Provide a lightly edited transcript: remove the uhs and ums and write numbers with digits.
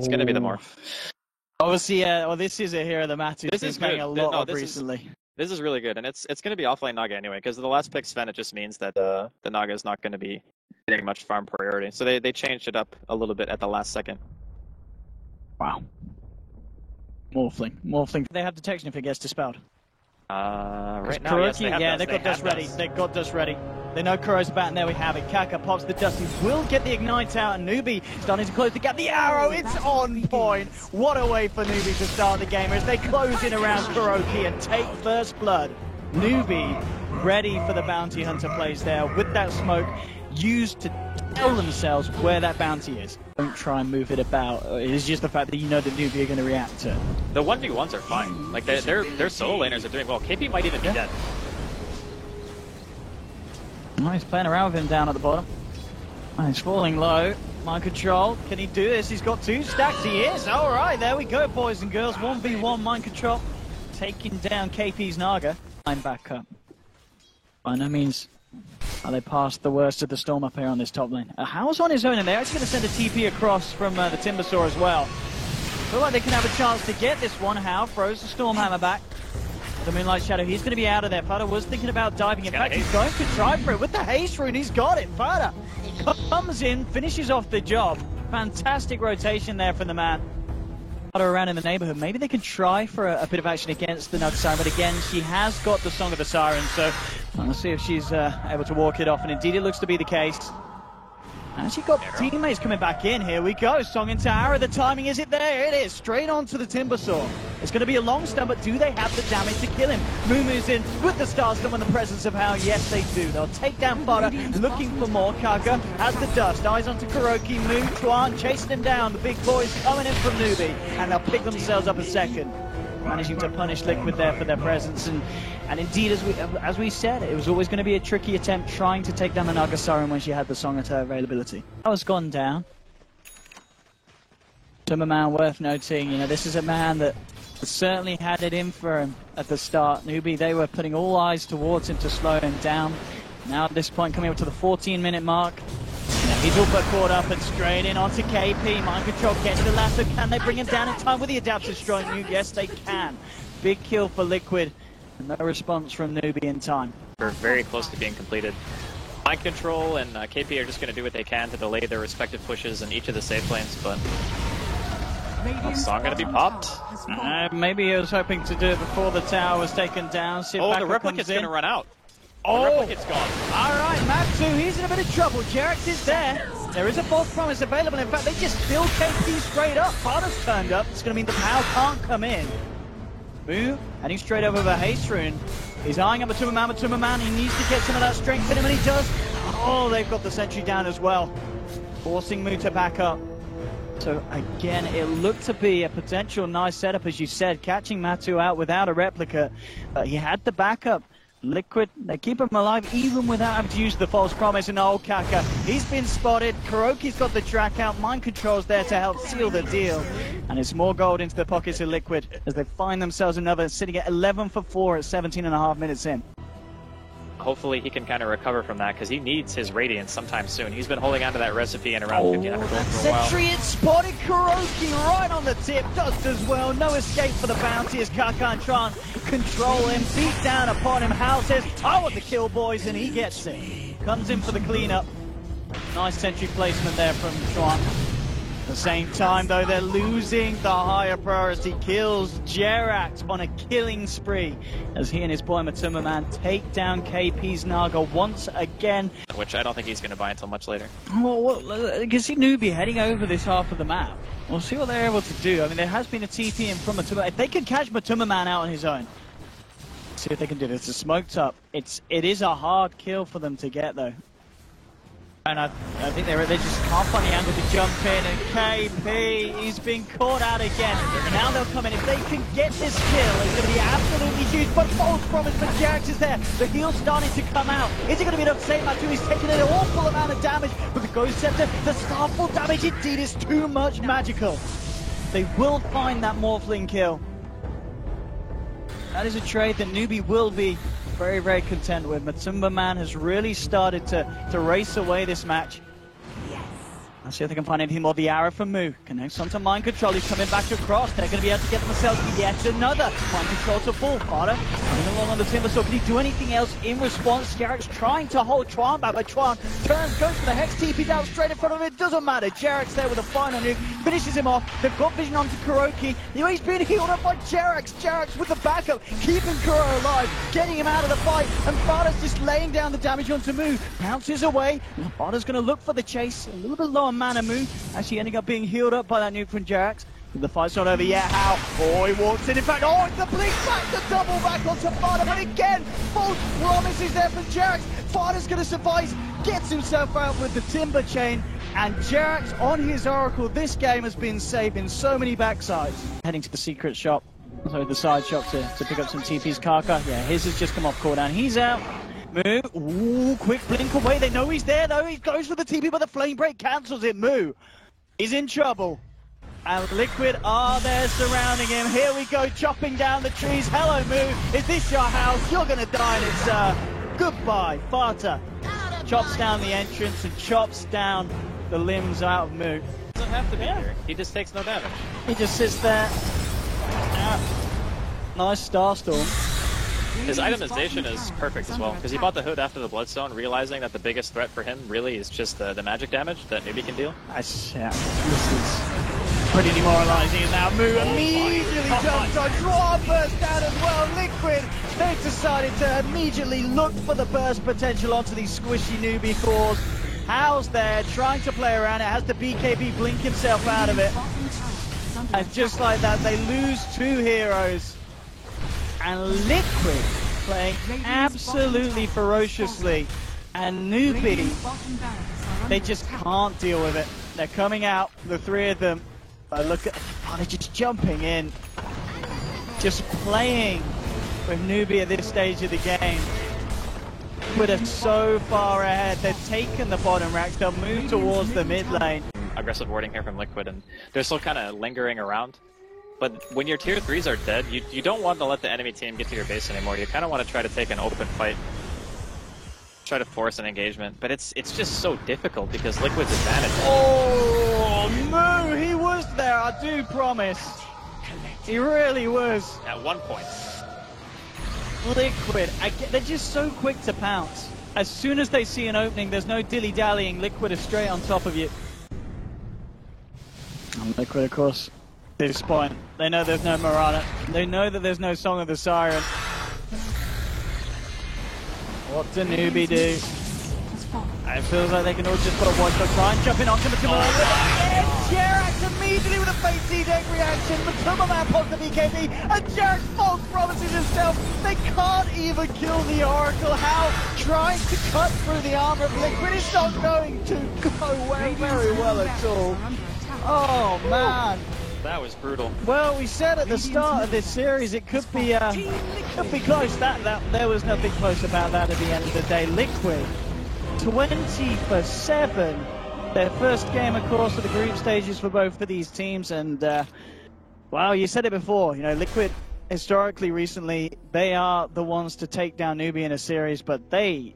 It's going to be the Morph. Obviously, well, this is a hero that Matu is getting a lot of recently. This is really good, and it's going to be offlane Naga anyway, because the last pick Sven, it just means that the Naga is not going to be getting much farm priority. So they changed it up a little bit at the last second. Wow. Morphling. They have detection if it gets dispelled. Right now, yes, they have yeah, dust. they've got dust ready. They've got dust ready. They know Kuro's back, and there we have it. Kaka pops the dust. He will get the ignite out, and Newbee starting to close the gap. The arrow, it's on point. What a way for Newbee to start the game as they close in around KuroKy and take first blood. Newbee ready for the bounty hunter plays there with that smoke used to tell themselves where that bounty is. Don't try and move it about. It's just the fact that you know that Newbee are going to react to it. The 1v1s are fine. Like their solo laners are doing well. KP might even be dead. Oh, he's playing around with him down at the bottom. Oh, he's falling low. Mind control. Can he do this? He's got 2 stacks. He is. All right, there we go, boys and girls. 1v1 mind control. Taking down KP's Naga. I'm back up. By no means are they past the worst of the storm up here on this top lane. How's on his own, and they're actually going to send a TP across from the Timbersaw as well. Feel like they can have a chance to get this one. How throws the Stormhammer back. The Moonlight Shadow, he's going to be out of there. Fada was thinking about diving. In fact, he's going to try for it with the haste rune. He's got it. Fada comes in, finishes off the job. Fantastic rotation there from the man. Fada around in the neighborhood. Maybe they can try for a bit of action against the Nug Siren, but again, she has got the Song of the Siren, so let's see if she's able to walk it off, and indeed it looks to be the case. And she got teammates coming back in. Here we go. Song into Arrow. The timing, is it there? It is. Straight onto the Timbersaw. It's going to be a long stun, but do they have the damage to kill him? Moves in with the Star Stun in the presence of Hao. Yes, they do. They'll take down Fada, looking for more. Kaka has the dust. Eyes onto KuroKy. Moo, Chuan chasing him down. The big boys coming in from Newbee, and they'll pick themselves up a second. Managing to punish Liquid there for their presence, and indeed, as we said, it was always going to be a tricky attempt trying to take down the Naga Siren when she had the Song at her availability. That was gone down. Timberman, worth noting, you know, this is a man that certainly had it in for him at the start. Newbee, they were putting all eyes towards him to slow him down. Now at this point, coming up to the 14-minute mark, he's all but caught up and straight in onto KP. Mind control, get to the lasso. Can they bring him down in time with the adaptive strike? Yes, they can. Big kill for Liquid. And no response from Newbee in time. They're very close to being completed. Mind control and KP are just going to do what they can to delay their respective pushes in each of the safe lanes, but Song going to be popped. Maybe he was hoping to do it before the tower was taken down. Oh, the replicate's going to run out. Oh, the replicate's gone. All right, Matu, he's in a bit of trouble. Jerax is there. There is a false promise available. In fact, they just fill KP straight up. Fada's turned up. It's going to mean the Pow can't come in. Moo, heading straight over the haste rune. He's eyeing up Matuma. He needs to get some of that strength in him, and he does. Oh, they've got the sentry down as well. Forcing Moo to back up. So again, it looked to be a potential nice setup, as you said, catching Matu out without a replica. But he had the backup. Liquid, they keep him alive even without having to use the false promise. And old Kaka, he's been spotted. KuroKy's got the track out. Mind control's there to help seal the deal. And it's more gold into the pockets of Liquid as they find themselves another, sitting at 11 for 4 at 17.5 minutes in. Hopefully he can kind of recover from that, because he needs his Radiance sometime soon. He's been holding on to that recipe and around 1,500 gold for a while. Sentry, it spotted KuroKy right on the tip. Dust as well. No escape for the bounty as Kaka and Tron control him, beat down upon him. Hal says, I want the kill, boys, and he gets it. Comes in for the cleanup. Nice sentry placement there from Tron. At the same time, though, they're losing the higher priority kills. Jerax on a killing spree as he and his boy Matuma take down KP's Naga once again. Which I don't think he's going to buy until much later. Well, you can see Newbee heading over this half of the map. We'll see what they're able to do. I mean, there has been a TP in from Matuma. If they can catch Matuma out on his own, see if they can do this. It's smoked up. It is a hard kill for them to get, though. And I think they just can't find the angle to jump in, and KP, he's been caught out again. Now they'll come in. If they can get this kill, it's going to be absolutely huge. But false promise, but Jerax is there. The heal's starting to come out. Is it going to be enough to save Matu? He's taking an awful amount of damage, but the Ghost Scepter, the Starfall damage indeed is too much magical. They will find that Morphling kill. That is a trade that Newbee will be very, very content with. Matuma has really started to race away this match. Let's see if they can find anything more. The arrow from Moo connects onto Mind Control. He's coming back across. They're going to be able to get themselves yet another Mind Control to fall. Carter coming along on the Timber Saw. Can he do anything else in response? Jarek's trying to hold Tron back, but Tron turns, goes for the Hex TP down straight in front of him. It doesn't matter. Jarek's there with a final nuke. Finishes him off. They've got vision onto Kuroki. He's being healed up by Jarek's. Jarek's with the backup, keeping Kuro alive, getting him out of the fight. And Farda's just laying down the damage onto Moo. Bounces away. Farda's going to look for the chase. A little bit low on mana. Moo actually ending up being healed up by that nuke from Jarex. The fight's not over yet. How? Oh, he walks in. In fact, oh, it's the blink back, the double back onto Farda. But again, false promises there for Jarex. Farda's going to suffice, gets himself out with the Timber Chain. And Jarex on his Oracle, this game has been safe in so many backsides. Heading to the secret shop, so the side shop to pick up some TP's Kaka. Yeah, his has just come off cooldown. He's out. Moo, ooh, quick blink away. They know he's there though. He goes for the TP, but the flame break cancels it. Moo is in trouble. And Liquid are there surrounding him. Here we go, chopping down the trees. Hello, Moo. Is this your house? You're gonna die in it, sir. Goodbye, Farta. Chops down the entrance and chops down the limbs out of Moo. Doesn't have to be here. He just takes no damage. He just sits there. Nice Starstorm. His itemization is perfect as well, because he bought the hood after the Bloodstone, realizing that the biggest threat for him really is just the magic damage that Newbie can deal. This is pretty demoralizing now. Moo immediately jumps on. Draw burst down as well. Liquid, they've decided to immediately look for the burst potential onto these squishy Newbie cores. How's there, trying to play around it, has the BKB blink himself out of it. And just like that, they lose two heroes. And Liquid playing absolutely ferociously. And Newbie, they just can't deal with it. They're coming out, the three of them. Look at, oh, they're just jumping in. Just playing with Newbie at this stage of the game. Liquid are so far ahead. They've taken the bottom racks. They'll move towards the mid lane. Aggressive warding here from Liquid, and they're still kind of lingering around. But when your tier 3s are dead, you don't want to let the enemy team get to your base anymore. You kind of want to try to take an open fight. Try to force an engagement. But it's just so difficult because Liquid's advantage. Oh, Moo, he was there, I do promise. He really was. At one point. Liquid, they're just so quick to pounce. As soon as they see an opening, there's no dilly-dallying. Liquid is straight on top of you. And Liquid, of course, at this point, they know there's no Mirana. They know that there's no Song of the Siren. What does Newbie do? It feels like they can all just put a watchdog try and jump in onto the Timberland. Jarex immediately with a face C-deck reaction. The Timberland pops the BKB, and Jarex false promises himself. They can't even kill the Oracle. How? Trying to cut through the armor of Liquid is not going to go very well at all. Oh man. That was brutal. Well, we said at the start of this series it could be close. That there was nothing close about that at the end of the day. Liquid 20-for-7. Their first game, of course, of the group stages for both of these teams. And, well, you said it before, you know, Liquid, historically, recently, they are the ones to take down Newbie in a series, but they